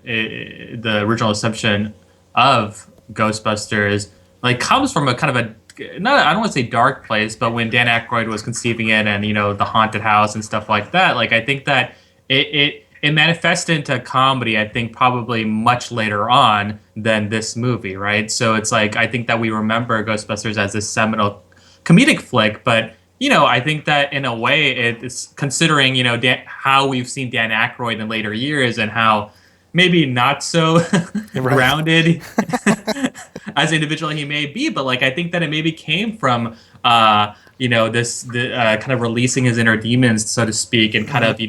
the original assumption of Ghostbusters like comes from a kind of a not I don't want to say dark place, but when Dan Aykroyd was conceiving it, and the haunted house and stuff like that, like I think that it manifested into comedy. I think probably much later on than this movie, right? So it's like I think that we remember Ghostbusters as this seminal comedic flick, but I think that in a way it's considering how we've seen Dan Aykroyd in later years and how maybe not so grounded as an individual he may be, but like I think that it maybe came from kind of releasing his inner demons, so to speak, and kind of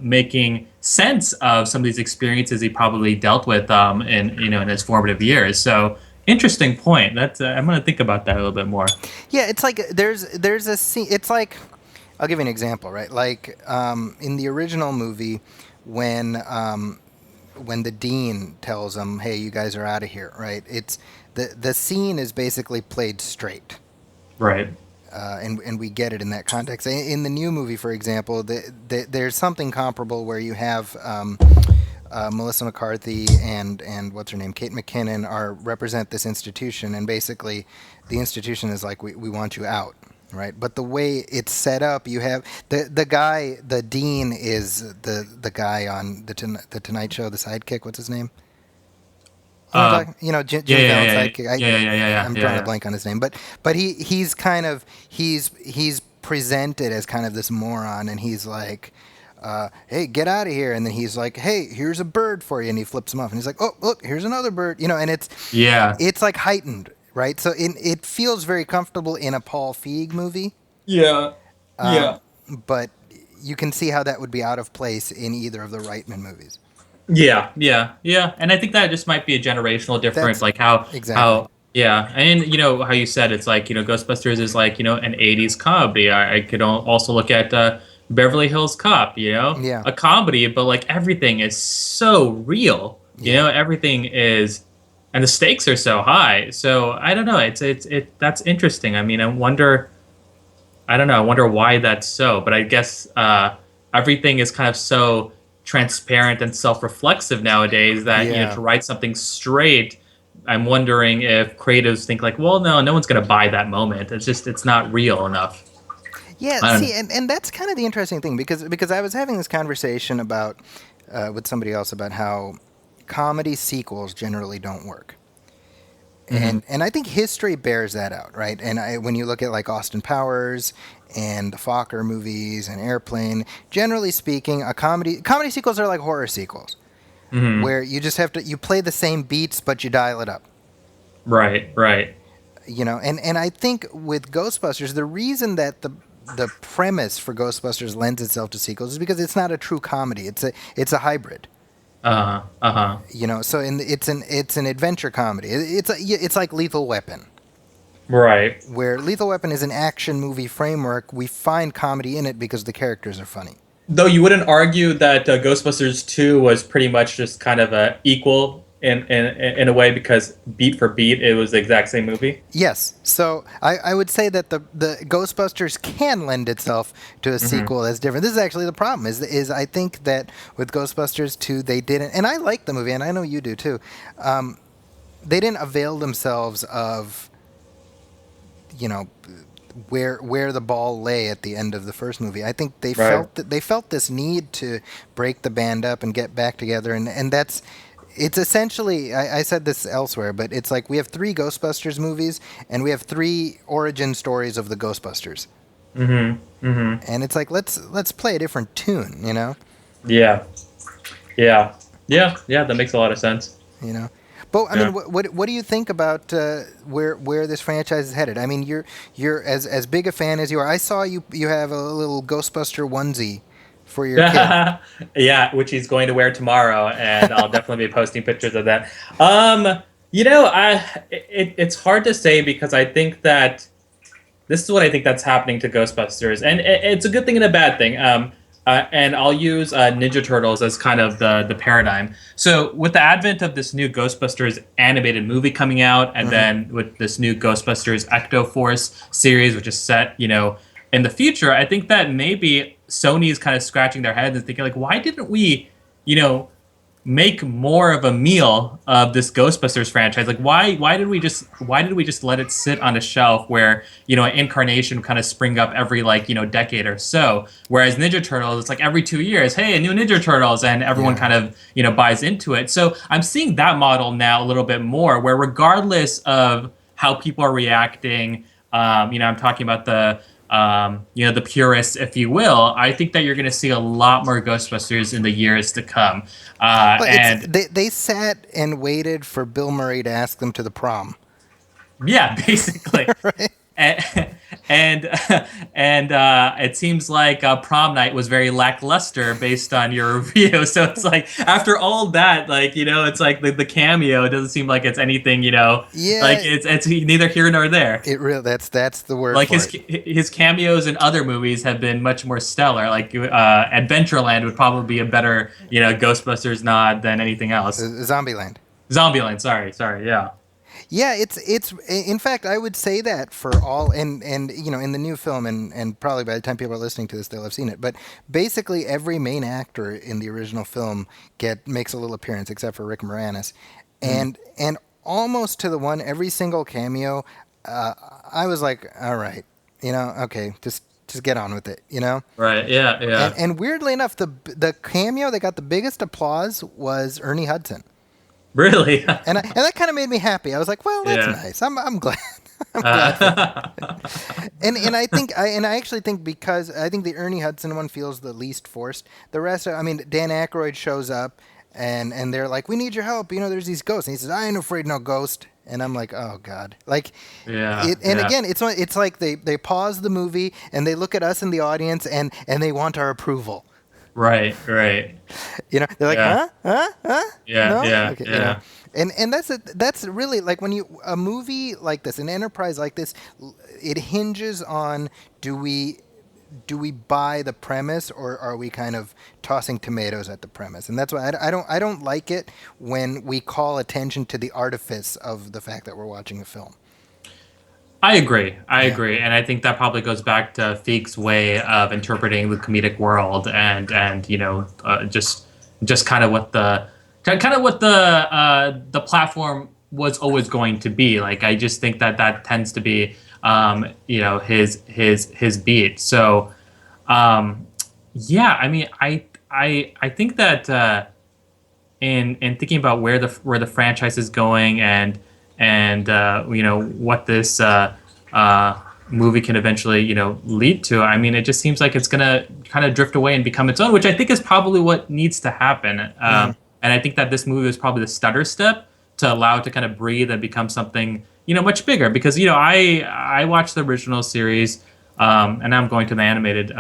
making sense of some of these experiences he probably dealt with in his formative years. So interesting point. That's I'm going to think about that a little bit more. Yeah, it's like there's a scene. It's like, I'll give you an example, right? Like in the original movie, when the dean tells them, "Hey, you guys are out of here," right? It's the scene is basically played straight, right? And we get it in that context. In the new movie, for example, there's something comparable where you have Melissa McCarthy and what's her name, Kate McKinnon, represent this institution, and basically the institution is like, we want you out, right? But the way it's set up, you have the dean is the guy on the Tonight Show, the sidekick. What's his name? Jimmy Fallon's sidekick. I'm drawing a blank on his name, but he's presented as kind of this moron, and he's like, hey, get out of here. And then he's like, hey, here's a bird for you. And he flips him off. And he's like, oh, look, here's another bird. And it's like heightened, right? So it feels very comfortable in a Paul Feig movie. Yeah. But you can see how that would be out of place in either of the Reitman movies. Yeah. And I think that just might be a generational difference, like how yeah, and how you said it's like Ghostbusters is like an 80s comedy. I could also look at Beverly Hills Cop, a comedy, but like everything is so real, everything is, and the stakes are so high. So I don't know, that's interesting. I mean, I wonder why that's so, but I guess everything is kind of so transparent and self-reflexive nowadays that to write something straight, I'm wondering if creatives think like, well, no one's going to buy that moment. It's not real enough. Yeah, see, and that's kind of the interesting thing, because I was having this conversation about with somebody else about how comedy sequels generally don't work. Mm-hmm. And I think history bears that out, right? And when you look at like Austin Powers and the Fokker movies and Airplane, generally speaking, comedy sequels are like horror sequels, mm-hmm. where you just you play the same beats, but you dial it up. Right. And I think with Ghostbusters, the reason that the premise for Ghostbusters lends itself to sequels is because it's not a true comedy. It's a hybrid. So it's an adventure comedy. It's like Lethal Weapon. Right. Where Lethal Weapon is an action movie framework, we find comedy in it because the characters are funny. Though you wouldn't argue that Ghostbusters 2 was pretty much just kind of a equal in a way, because beat for beat it was the exact same movie. Yes, so I would say that the Ghostbusters can lend itself to a sequel that's different. This is actually the problem. Is I think that with Ghostbusters 2 they didn't, and I like the movie, and I know you do too. They didn't avail themselves of where the ball lay at the end of the first movie. I think they felt this need to break the band up and get back together, and that's. It's essentially, I said this elsewhere, but it's like we have 3 Ghostbusters movies, and we have 3 origin stories of the Ghostbusters. Mm-hmm. Mm-hmm. And it's like, let's play a different tune, Yeah. That makes a lot of sense. But I Yeah. mean, what do you think about where this franchise is headed? I mean, you're as big a fan as you are. I saw you have a little Ghostbuster onesie for your kid. Yeah, which he's going to wear tomorrow, and I'll definitely be posting pictures of that. It's hard to say because I think that this is what I think that's happening to Ghostbusters, and it's a good thing and a bad thing. And I'll use Ninja Turtles as kind of the paradigm. So with the advent of this new Ghostbusters animated movie coming out, and then with this new Ghostbusters Ecto Force series, which is set, in the future, I think that maybe Sony's kind of scratching their heads and thinking like, why didn't we, make more of a meal of this Ghostbusters franchise? Like, why did we just let it sit on a shelf where an incarnation kind of spring up every decade or so? Whereas Ninja Turtles, it's like every 2 years, hey, a new Ninja Turtles, and everyone kind of buys into it. So I'm seeing that model now a little bit more, where regardless of how people are reacting, I'm talking about the purists, if you will. I think that you're going to see a lot more Ghostbusters in the years to come. But they sat and waited for Bill Murray to ask them to the prom. Yeah, basically. Right? And it seems like prom night was very lackluster based on your review. So it's like after all that, it's like the cameo. It doesn't seem like it's anything, Yeah. like it's neither here nor there. It really that's the word. Like for his cameos in other movies have been much more stellar. Like Adventureland would probably be a better Ghostbusters nod than anything else. Zombieland. Zombieland, sorry, yeah. Yeah, it's in fact I would say that for all and in the new film and probably by the time people are listening to this they'll have seen it, but basically every main actor in the original film makes a little appearance except for Rick Moranis, and almost to the one every single cameo, I was like, all right, okay, just get on with it, Right, yeah. And weirdly enough, the cameo that got the biggest applause was Ernie Hudson. Really? And that kind of made me happy. I was like, well, that's nice. I'm glad. I'm glad. And I actually think because I think the Ernie Hudson one feels the least forced. The rest, Dan Aykroyd shows up and they're like, we need your help. There's these ghosts. And he says, I ain't afraid no ghost. And I'm like, oh God. Like, again, it's like they pause the movie and they look at us in the audience and they want our approval. Right. They're like, huh? Yeah, no? yeah, Okay, yeah. And that's really like when a movie like this, an enterprise like this, it hinges on do we buy the premise or are we kind of tossing tomatoes at the premise? And that's why I don't like it when we call attention to the artifice of the fact that we're watching a film. I agree, and I think that probably goes back to Feig's way of interpreting the comedic world, and just kind of what the platform was always going to be. Like, I just think that tends to be his beat. So I think that in thinking about where the franchise is going and what this movie can eventually lead to. I mean, it just seems like it's gonna kind of drift away and become its own, which I think is probably what needs to happen. And I think that this movie is probably the stutter step to allow it to kind of breathe and become something much bigger. Because I watched the original series, and now I'm going to the animated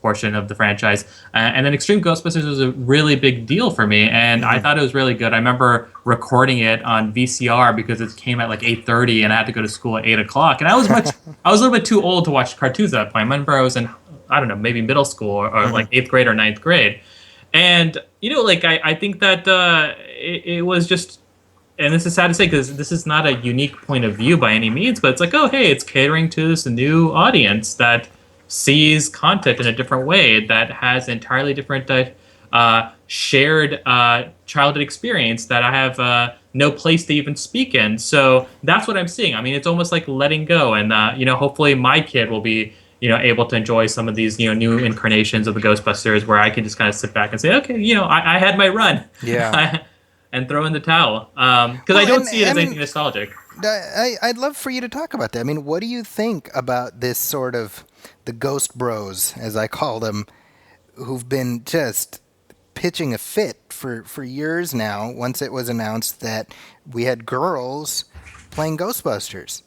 portion of the franchise, and then Extreme Ghostbusters was a really big deal for me, and I thought it was really good. I remember recording it on VCR because it came at like 8:30 and I had to go to school at 8 o'clock, and I was a little bit too old to watch cartoons at that point. I remember I was in, I don't know, maybe middle school or like 8th grade or 9th grade, and I think that it was just, and this is sad to say because this is not a unique point of view by any means, but it's like, oh hey, it's catering to this new audience that sees content in a different way, that has entirely different shared childhood experience that I have no place to even speak in. So that's what I'm seeing. I mean, it's almost like letting go, and hopefully my kid will be able to enjoy some of these new incarnations of the Ghostbusters, where I can just kind of sit back and say, okay, I had my run, and throw in the towel, because I don't see it as anything nostalgic. I'd love for you to talk about that. I mean, what do you think about this sort of the ghost bros, as I call them, who've been just pitching a fit for years now. Once it was announced that we had girls playing Ghostbusters.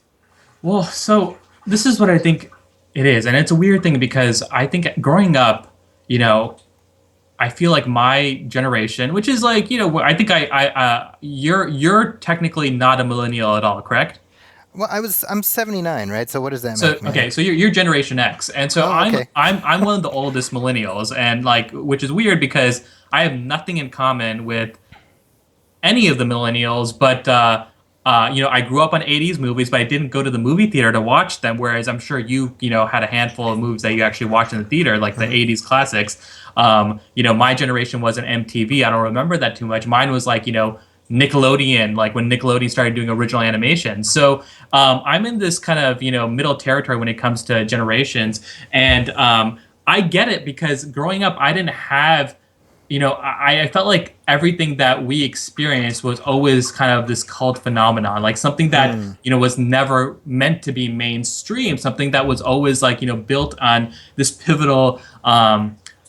Well, so this is what I think it is, and it's a weird thing because I think growing up, I feel like my generation, which is like, I think you're technically not a millennial at all, correct? Well, I'm 79, right? So what does that So make me? okay, so you're Generation X, and so okay. I'm one of the oldest millennials, and like, which is weird because I have nothing in common with any of the millennials, but I grew up on '80s movies, but I didn't go to the movie theater to watch them. Whereas I'm sure you had a handful of movies that you actually watched in the theater, like the '80s classics. My generation wasn't MTV. I don't remember that too much. Mine was like Nickelodeon, like when Nickelodeon started doing original animation. So I'm in this kind of middle territory when it comes to generations, and I get it because growing up I didn't have. I felt like everything that we experienced was always kind of this cult phenomenon, like something that, was never meant to be mainstream, something that was always like, built on this pivotal,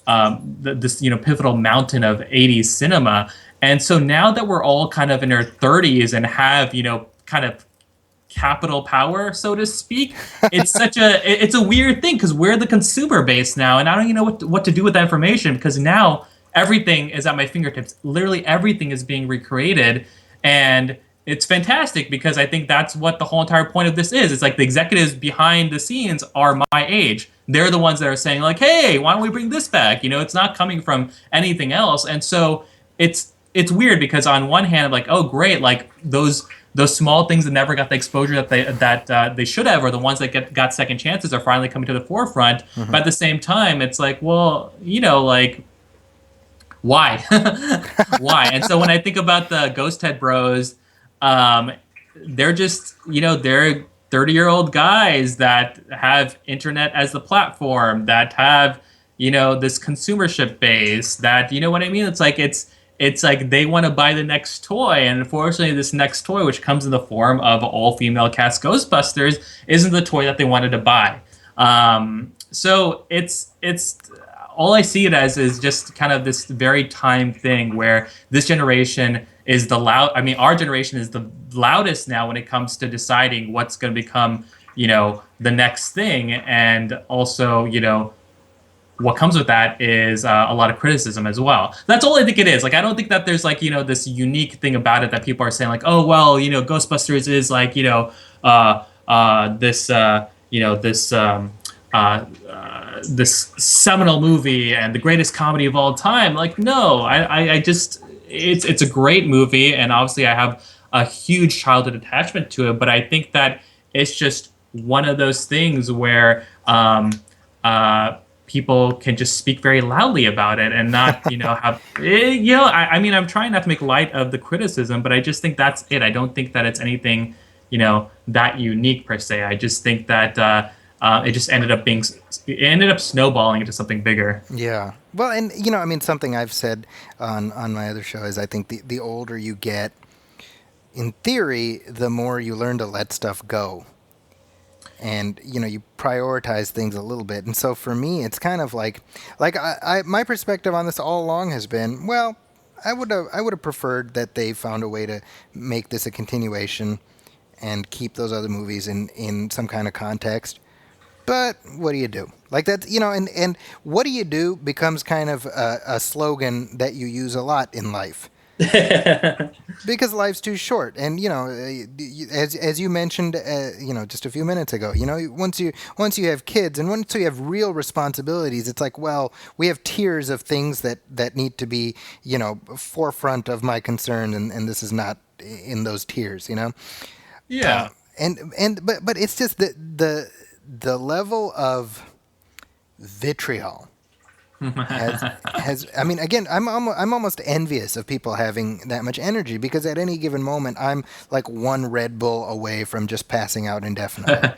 pivotal mountain of 80s cinema. And so now that we're all kind of in our 30s and have, kind of capital power, so to speak, it's it's a weird thing because we're the consumer base now. And I don't even know what to do with that information because now everything is at my fingertips. Literally everything is being recreated, and it's fantastic because I think that's what the whole entire point of this is. It's like the executives behind the scenes are my age. They're the ones that are saying like, "Hey, why don't we bring this back?" It's not coming from anything else, and so it's weird because on one hand, I'm like, "Oh, great!" Like those small things that never got the exposure that they should have, or the ones that got second chances, are finally coming to the forefront. But at the same time, it's like, well, like. Why? Why? And so when I think about the Ghost Head Bros, they're just, they're 30-year-old guys that have internet as the platform, that have, this consumership base, that, you know what I mean? It's like they want to buy the next toy. And unfortunately, this next toy, which comes in the form of all-female cast Ghostbusters, isn't the toy that they wanted to buy. So it's all I see it as is just kind of this very time thing where this generation is our generation is the loudest now when it comes to deciding what's going to become, the next thing. And also, what comes with that is a lot of criticism as well. That's all I think it is. Like, I don't think that there's like, this unique thing about it that people are saying like, oh, well, Ghostbusters is like, this seminal movie and the greatest comedy of all time. Like, no, I just, it's a great movie, and obviously I have a huge childhood attachment to it, but I think that it's just one of those things where people can just speak very loudly about it and not, have, I'm trying not to make light of the criticism, but I just think that's it. I don't think that it's anything, that unique per se. I just think that it just ended up snowballing into something bigger. Yeah. Well, and something I've said on my other show is I think the older you get, in theory, the more you learn to let stuff go. And you prioritize things a little bit. And so for me, it's kind of like my perspective on this all along has been, well, I would have preferred that they found a way to make this a continuation and keep those other movies in some kind of context. But what do you do? Like that, and what do you do becomes kind of a slogan that you use a lot in life. Because life's too short. And, as you mentioned, just a few minutes ago, once you have kids and once you have real responsibilities, it's like, well, we have tiers of things that need to be, forefront of my concern. And this is not in those tiers, Yeah. But it's just the level of vitriol has again, I'm almost envious of people having that much energy, because at any given moment I'm like one Red Bull away from just passing out indefinitely.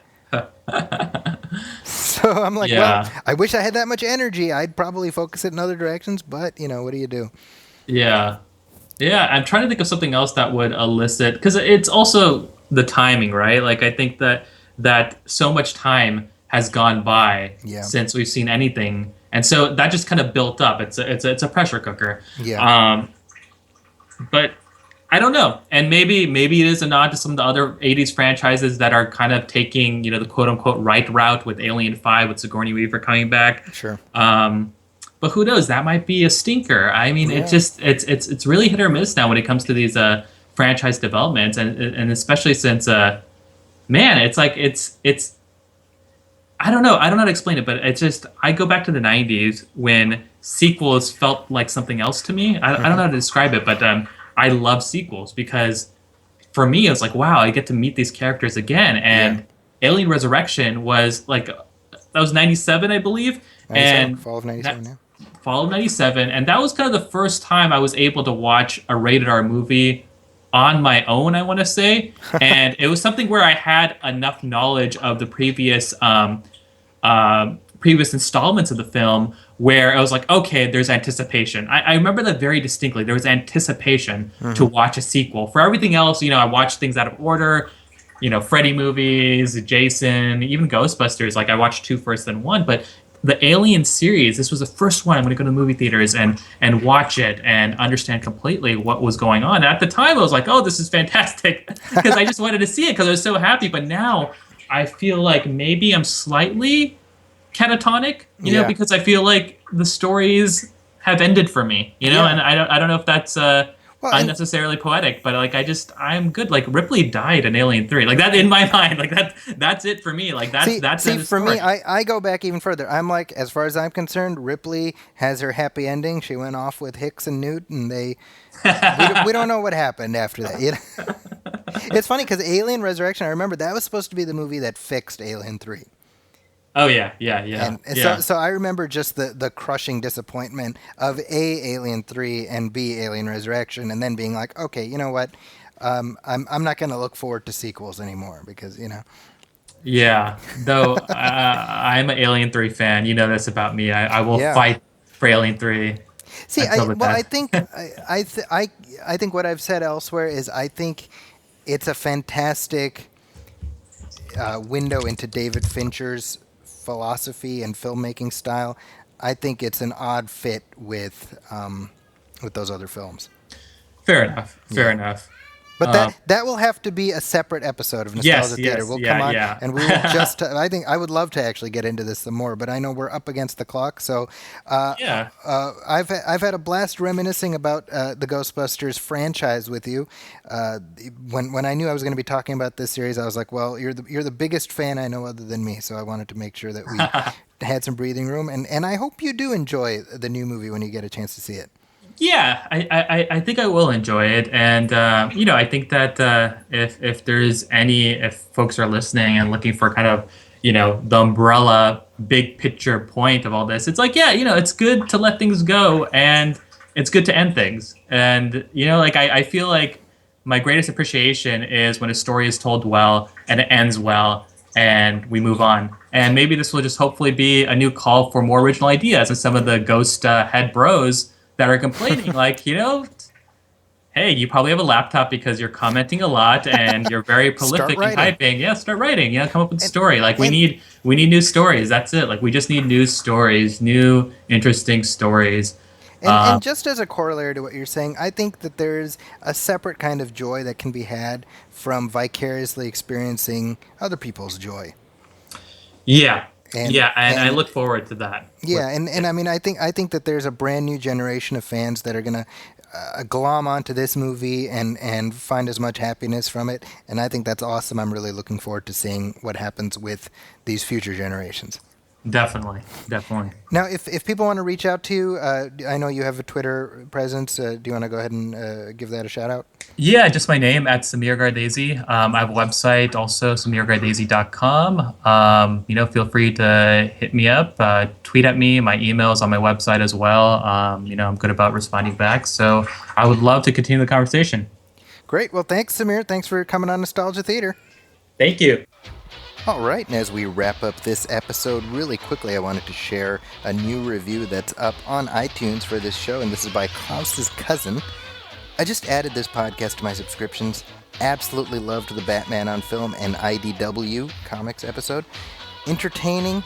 So I'm like, well, I wish I had that much energy. I'd probably focus it in other directions, but what do you do? Yeah. I'm trying to think of something else that would elicit, because it's also the timing, right? Like, I think that so much time has gone by since we've seen anything And so that just kind of built up. It's a pressure cooker. Yeah. But I don't know. And maybe it is a nod to some of the other 80s franchises that are kind of taking, the quote unquote right route with Alien 5 with Sigourney Weaver coming back. Sure. But who knows? That might be a stinker. I mean, it's really hit or miss now when it comes to these franchise developments, and especially since it's I don't know how to explain it, but it's just, I go back to the 90s when sequels felt like something else to me. I don't know how to describe it, but I love sequels because for me, it was like, wow, I get to meet these characters again. And Alien Resurrection was like, that was 97, I believe. 97, and fall of 97, Fall of 97. And that was kind of the first time I was able to watch a rated R movie on my own, I want to say. And it was something where I had enough knowledge of the previous installments of the film where I was like, okay, there's anticipation. I remember that very distinctly. There was anticipation to watch a sequel. For everything else, I watched things out of order. Freddy movies, Jason, even Ghostbusters. Like, I watched 2 first, then 1. But the Alien series, this was the first one I'm going to go to movie theaters and watch it and understand completely what was going on. And at the time, I was like, oh, this is fantastic, because I just wanted to see it because I was so happy. But now I feel like maybe I'm slightly catatonic, because I feel like the stories have ended for me, and I don't know if that's unnecessarily poetic, but like I'm good. Like, Ripley died in Alien 3, like that in my mind, like that's it for me. Like that's for me. I go back even further. I'm like, as far as I'm concerned, Ripley has her happy ending. She went off with Hicks and Newt, and we don't know what happened after that. It's funny because Alien Resurrection, I remember that was supposed to be the movie that fixed Alien 3. Oh yeah. So I remember just the crushing disappointment of A, Alien 3, and B, Alien Resurrection, and then being like, okay, you know what? I'm not going to look forward to sequels anymore because Yeah, though I'm an Alien 3 fan. You know this about me. I will fight for Alien 3. See, I think what I've said elsewhere is I think it's a fantastic window into David Fincher's philosophy and filmmaking style. I think it's an odd fit with those other films. Fair enough. But that will have to be a separate episode of Nostalgia Theater. We'll come on and we will just. I think I would love to actually get into this some more, but I know we're up against the clock. So I've had a blast reminiscing about the Ghostbusters franchise with you. When I knew I was going to be talking about this series, I was like, well, you're the biggest fan I know other than me, so I wanted to make sure that we had some breathing room, and I hope you do enjoy the new movie when you get a chance to see it. Yeah, I think I will enjoy it, and I think that if folks are listening and looking for kind of the umbrella big picture point of all this, it's like it's good to let things go, and it's good to end things, and I feel like my greatest appreciation is when a story is told well and it ends well, and we move on. And maybe this will just hopefully be a new call for more original ideas and some of the ghost head bros that are complaining, like, hey, you probably have a laptop because you're commenting a lot and you're very prolific in typing. Yeah, start writing. Come up with a story. Like, we need new stories. That's it. Like, we just need new stories, new interesting stories. And just as a corollary to what you're saying, I think that there's a separate kind of joy that can be had from vicariously experiencing other people's joy. Yeah. And I look forward to that. Yeah, and I mean, I think that there's a brand new generation of fans that are going to glom onto this movie and find as much happiness from it, and I think that's awesome. I'm really looking forward to seeing what happens with these future generations. Definitely. Now, if people want to reach out to you, I know you have a Twitter presence. Do you want to go ahead and give that a shout out? Yeah, just my name at Samir Gardezi. I have a website also, SamirGardezi.com. Feel free to hit me up, tweet at me. My email is on my website as well. I'm good about responding back. So I would love to continue the conversation. Great. Well, thanks, Samir. Thanks for coming on Nostalgia Theater. Thank you. All right, and as we wrap up this episode, really quickly, I wanted to share a new review that's up on iTunes for this show, and this is by Klaus's Cousin. I just added this podcast to my subscriptions. Absolutely loved the Batman on Film and IDW comics episode. Entertaining,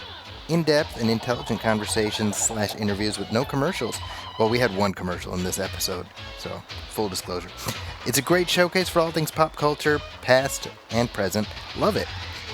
in-depth and intelligent conversations / interviews with no commercials. Well, we had one commercial in this episode, so full disclosure. It's a great showcase for all things pop culture, past and present. Love it.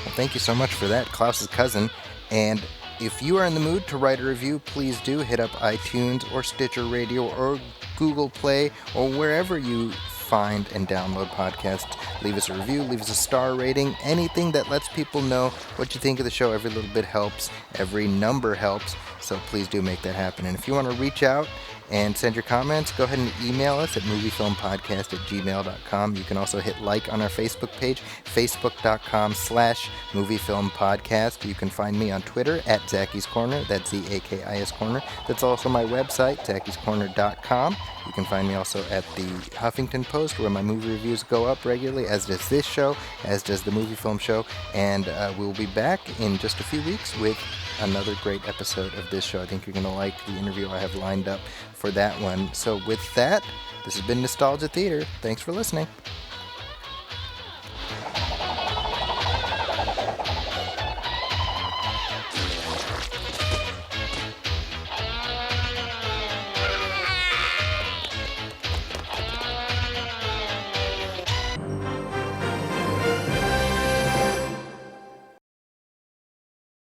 Well, thank you so much for that, Klaus's cousin. And if you are in the mood to write a review, please do hit up iTunes or Stitcher Radio or Google Play or wherever you find and download podcasts. Leave us a review, leave us a star rating, anything that lets people know what you think of the show. Every little bit helps, every number helps, so please do make that happen. And if you want to reach out and send your comments, go ahead and email us at moviefilmpodcast@gmail.com. You can also hit like on our Facebook page, facebook.com/moviefilmpodcast. You can find me on Twitter at Zacky's Corner, that's ZAKIS Corner. That's also my website, zackyscorner.com. You can find me also at the Huffington Post, where my movie reviews go up regularly, as does this show, as does the Movie Film Show. And we'll be back in just a few weeks with another great episode of this show. I think you're going to like the interview I have lined up for that one. So with that, this has been Nostalgia Theater. Thanks for listening.